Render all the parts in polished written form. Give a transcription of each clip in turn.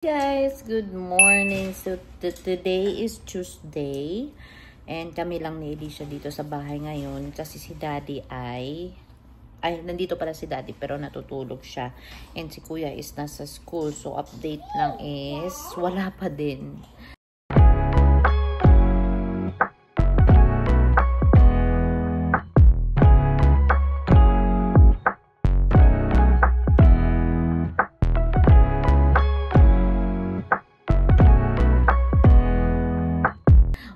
Guys, good morning. So today is Tuesday and kami lang ni Alicia dito sa bahay ngayon kasi si Daddy ay nandito pala si Daddy pero natutulog siya and si Kuya is nasa school. So update lang is wala pa din.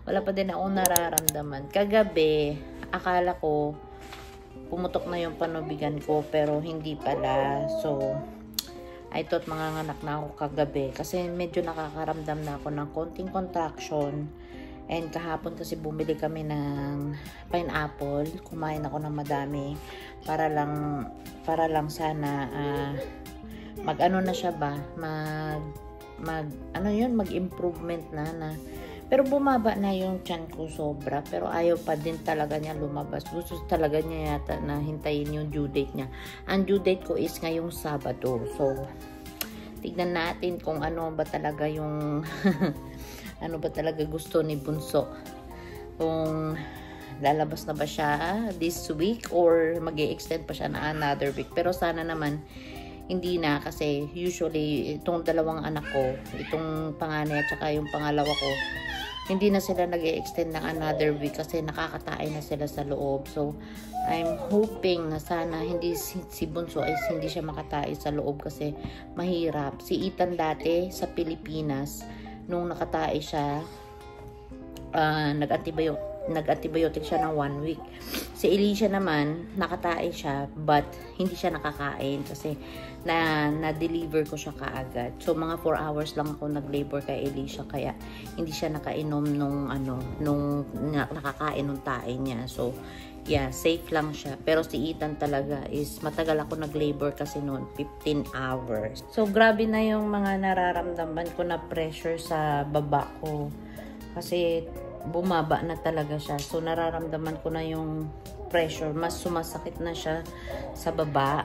Wala pa din ako nararamdaman. Kagabi, akala ko pumutok na yung panubigan ko pero hindi pala. So, I thought manganganak na ako kagabi kasi medyo nakakaramdam na ako ng konting contraction. And kahapon kasi bumili kami ng pineapple. Kumain ako ng madami para lang sana mag-ano na siya ba? Mag-improvement na. Pero bumaba na yung tiyan ko sobra. Pero ayaw pa din talaga niya lumabas. Gusto talaga niya yata na hintayin yung due date niya. Ang due date ko is ngayong Sabado. So, tignan natin kung ano ba talaga yung ano ba talaga gusto ni Bunso. Kung lalabas na ba siya this week or mag-i-extend pa siya na another week. Pero sana naman hindi na kasi usually itong dalawang anak ko, itong panganay at saka yung pangalawa ko, hindi na sila nag-i-extend ng another week kasi nakakatae na sila sa loob. So, I'm hoping na sana hindi si Bunso ay hindi siya makatae sa loob kasi mahirap. Si Ethan dati sa Pilipinas, nung nakatae siya, nag-antibiotic siya ng 1 week. Si Alicia naman, nakatae siya but hindi siya nakakain kasi na-deliver ko siya kaagad. So, mga 4 hours lang ako nag-labor kay Alicia kaya hindi siya nakainom nung nakakain nung tae niya. So, yeah, safe lang siya. Pero si Ethan talaga is matagal ako nag-labor kasi noon, 15 hours. So, grabe na yung mga nararamdaman ko na pressure sa baba ko. Kasi bumaba na talaga siya. So, nararamdaman ko na yung pressure. Mas sumasakit na siya sa baba.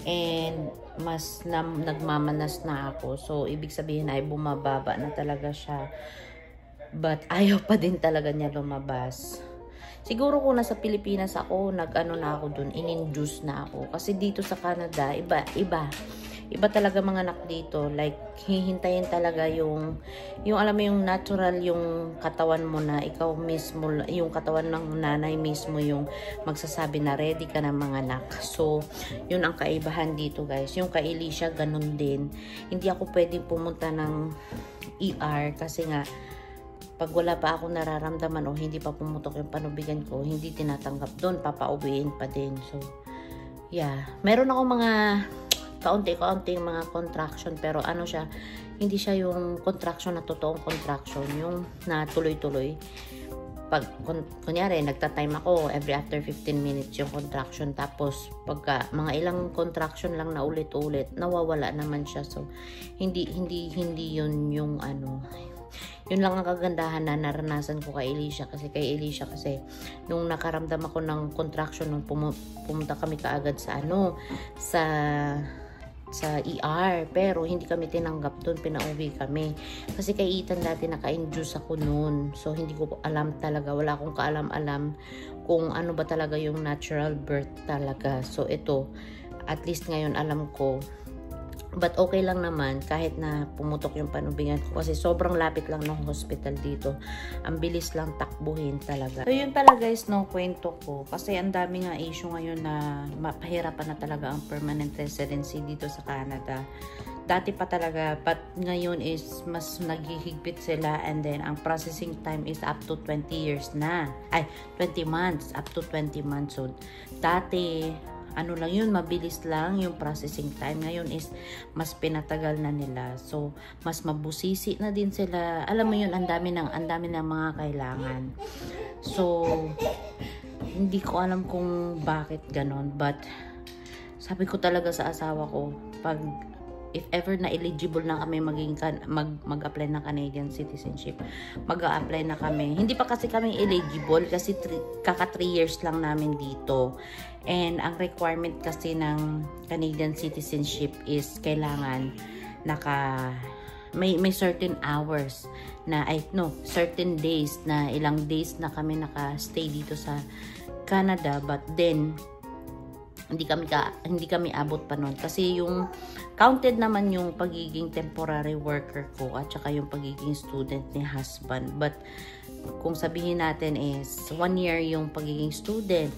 And, mas nagmamanas na ako. So, ibig sabihin ay bumababa na talaga siya. But, ayaw pa din talaga niya lumabas. Siguro kung nasa Pilipinas ako, nag-ano na ako dun, in-induce na ako. Kasi dito sa Canada, iba talaga mga anak dito. Like, hihintayin talaga yung alam mo yung natural yung katawan mo na ikaw mismo, yung katawan ng nanay mismo yung magsasabi na ready ka na mga anak. So, yun ang kaibahan dito guys. Yung kay Alicia, ganun din. Hindi ako pwedeng pumunta ng ER kasi nga, pag wala pa ako nararamdaman o hindi pa pumutok yung panubigan ko, hindi tinatanggap doon, papauwiin pa din. So, yeah. Meron ako mga kaunti-kaunting mga contraction pero ano siya, hindi siya yung contraction na totoong contraction, yung na tuloy-tuloy. Pag kunyari nagta-time ako every after 15 minutes yung contraction, tapos pagka mga ilang contraction lang na ulit-ulit nawawala naman siya. So hindi yun yung ano. Yun lang ang kagandahan na naranasan ko kay Alicia kasi nung nakaramdam ako ng contraction nung pumunta kami kaagad sa ER, pero hindi kami tinanggap doon, pinauwi kami kasi kay Ethan dati naka-induce ako noon. So hindi ko alam talaga, wala akong kaalam-alam kung ano ba talaga yung natural birth talaga. So ito, at least ngayon alam ko. But okay lang naman kahit na pumutok yung panubigan ko kasi sobrang lapit lang ng hospital dito. Ang bilis lang takbuhin talaga. So yun pala guys, no, kwento ko. Kasi ang dami nga issue ngayon na mapahirapan na talaga ang permanent residency dito sa Canada. Dati pa talaga, but ngayon is mas naghihigpit sila and then ang processing time is up to 20 years na. 20 months, up to 20 months. So dati, ano lang yun, mabilis lang yung processing time. Ngayon is mas pinatagal na nila. So, mas mabusisi na din sila. Alam mo yun, ang dami ng mga kailangan. So, hindi ko alam kung bakit ganon. But, sabi ko talaga sa asawa ko, if ever na eligible na kami mag-apply ng Canadian citizenship, mag-a-apply na kami. Hindi pa kasi kami eligible kasi kaka 3 years lang namin dito. And ang requirement kasi ng Canadian citizenship is kailangan may certain hours na, certain days na ilang days na kami naka-stay dito sa Canada, but then hindi kami abot pa nun kasi yung counted naman yung pagiging temporary worker ko at saka yung pagiging student ni husband. But kung sabihin natin is 1 year yung pagiging student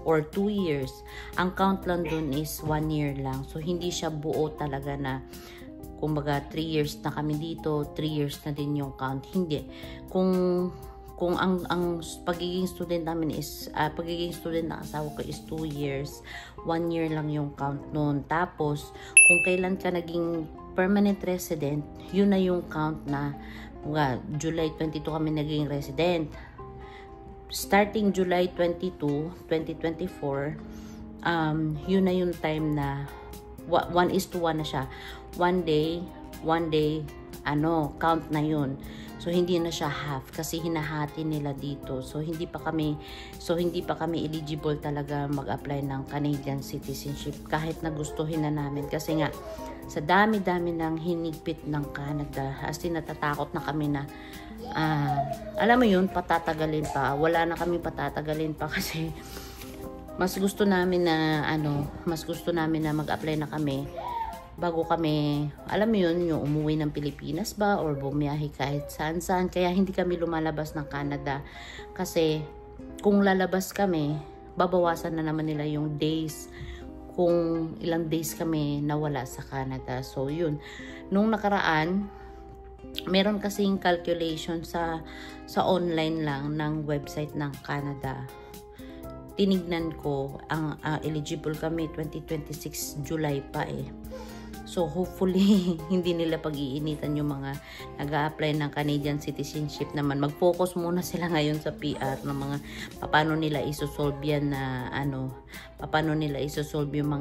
or 2 years, ang count lang dun is 1 year lang. So hindi siya buo talaga na kumbaga 3 years na kami dito, 3 years na din yung count. Hindi. Kung ang pagiging student namin is pagiging student ng asawa ko is 2 years, 1 year lang yung count noon. Tapos kung kailan ka naging permanent resident, yun na yung count na July 22 kami naging resident. Starting July 22, 2024, yun na yung time na 1:1 na siya. One day, count na yun. So hindi na siya half kasi hinahati nila dito. So hindi pa kami eligible talaga mag-apply ng Canadian citizenship kahit na gustuhin na namin kasi nga sa dami-dami ng hinigpit ng Canada, as in natatakot na kami na alam mo yun, patatagalin pa. Wala na kami patatagalin pa kasi mas gusto namin na mag-apply na kami bago kami, alam mo yun, yung umuwi ng Pilipinas ba or bumiyahe kahit saan-saan. Kaya hindi kami lumalabas ng Canada kasi kung lalabas kami, babawasan na naman nila yung days kung ilang days kami nawala sa Canada. So yun, nung nakaraan meron kasing calculation sa online lang ng website ng Canada. Tinignan ko, ang eligible kami 2026 July pa eh. So hopefully hindi nila pag-iinitan yung mga nag-a-apply ng Canadian citizenship naman. Mag-focus muna sila ngayon sa PR ng mga paano nila isosolve yan na paano nila isosolve yung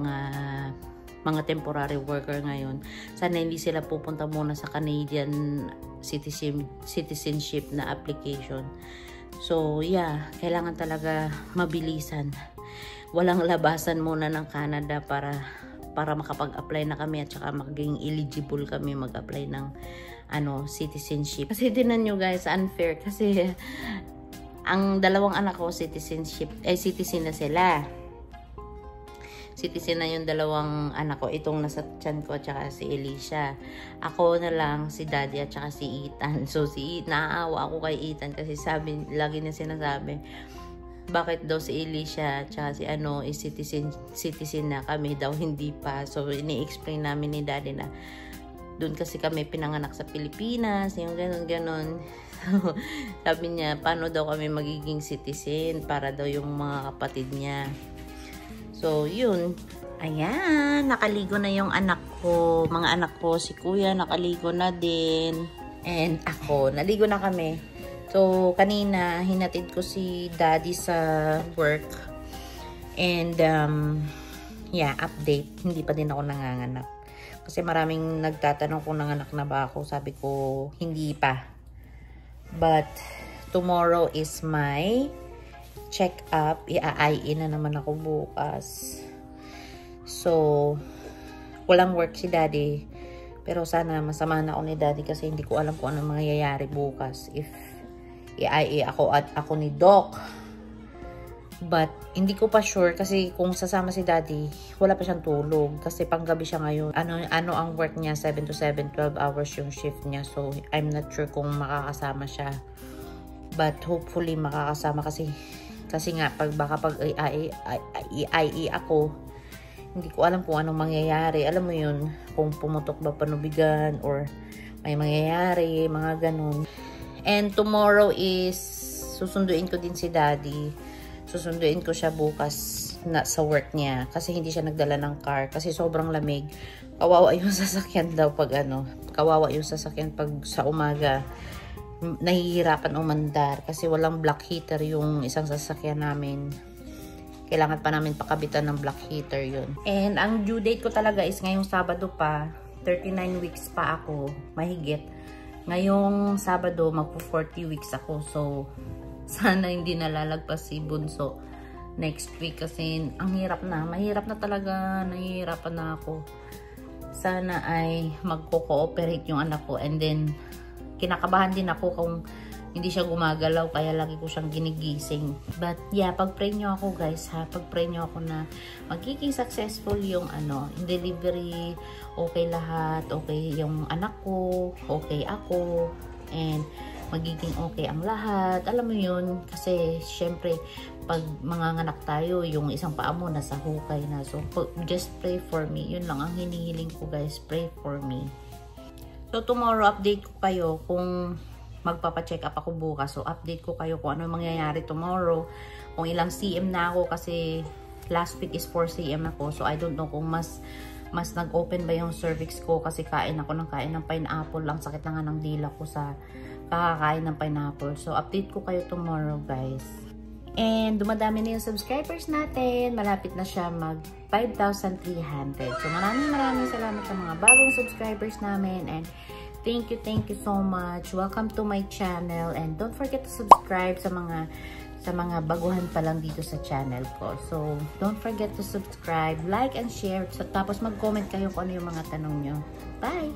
mga temporary worker ngayon. Sana hindi sila pupunta muna sa Canadian citizenship na application. So yeah, kailangan talaga mabilisan. Walang labasan muna ng Canada para makapag-apply na kami at saka maging eligible kami mag-apply ng citizenship. Kasi tinan nyo guys, unfair kasi ang dalawang anak ko citizen na sila. Citizen na yung dalawang anak ko, itong nasa tiyan ko at saka si Alicia. Ako na lang si Daddy at saka si Ethan. So naaawa ako kay Ethan kasi lagi na sinasabi bakit daw si Alicia at si is citizen na, kami daw hindi pa. So ini-explain namin ni Daddy na doon kasi kami pinanganak sa Pilipinas, yung ganon. So, sabi niya, paano daw kami magiging citizen para daw yung mga kapatid niya. So yun, ayan, nakaligo na yung anak ko, mga anak ko, si kuya nakaligo na din, and ako, naligo na kami. So, kanina, hinatid ko si Daddy sa work. And, yeah, update. Hindi pa din ako nanganganak. Kasi maraming nagtatanong kung nanganak na ba ako. Sabi ko, hindi pa. But, tomorrow is my check-up. I-IE na naman ako bukas. So, walang work si Daddy. Pero sana masamahan ako ni Daddy kasi hindi ko alam kung anong mangyayari bukas. If i-IE ako at ako ni Doc. But, hindi ko pa sure kasi kung sasama si Daddy, wala pa siyang tulog. Kasi panggabi siya ngayon. Ano ang work niya? 7 to 7, 12 hours yung shift niya. So, I'm not sure kung makakasama siya. But, hopefully makakasama kasi nga, pag i-IE ako, hindi ko alam kung anong mangyayari. Alam mo yun, kung pumutok ba panubigan or may mangyayari, mga ganun. And tomorrow is, susunduin ko din si Daddy. Susunduin ko siya bukas sa work niya. Kasi hindi siya nagdala ng car. Kasi sobrang lamig. Kawawa yung sasakyan daw pag kawawa yung sasakyan pag sa umaga. Nahihirapan umandar. Kasi walang black heater yung isang sasakyan namin. Kailangan pa namin pakabitan ng black heater yun. And ang due date ko talaga is ngayong Sabado pa. 39 weeks pa ako. Mahigit. Ngayong Sabado, magpo-40 weeks ako. So, sana hindi nalalagpas si Bunso next week kasi ang hirap na. Mahirap na talaga. Nahihirapan na ako. sana ay magko-cooperate yung anak ko. And then, kinakabahan din ako kung hindi siya gumagalaw, kaya lagi ko siyang ginigising. But yeah, pag-pray nyo ako guys ha, pag-pray nyo ako na magiging successful yung yung delivery, okay lahat, okay yung anak ko, okay ako, and magiging okay ang lahat. Alam mo yun, kasi syempre, pag manganganak tayo, yung isang paa mo nasa hukay na. So, just pray for me. Yun lang ang hinihiling ko guys, pray for me. So, tomorrow, update ko kayo kung magpapacheck up ako bukas. So, update ko kayo kung ano mangyayari tomorrow. Kung ilang cm na ako kasi last week is 4 cm ako. So, I don't know kung mas nag-open ba yung cervix ko kasi kain ako ng pineapple. Ang sakit na nga ng dila ko sa kakakain ng pineapple. So, update ko kayo tomorrow, guys. And, dumadami na yung subscribers natin. Malapit na siya mag 5,300. So, maraming salamat sa mga bagong subscribers namin. And, thank you so much. Welcome to my channel. And don't forget to subscribe sa mga baguhan pa lang dito sa channel ko. So, don't forget to subscribe, like, and share. So, tapos mag-comment kayo kung ano yung mga tanong nyo. Bye!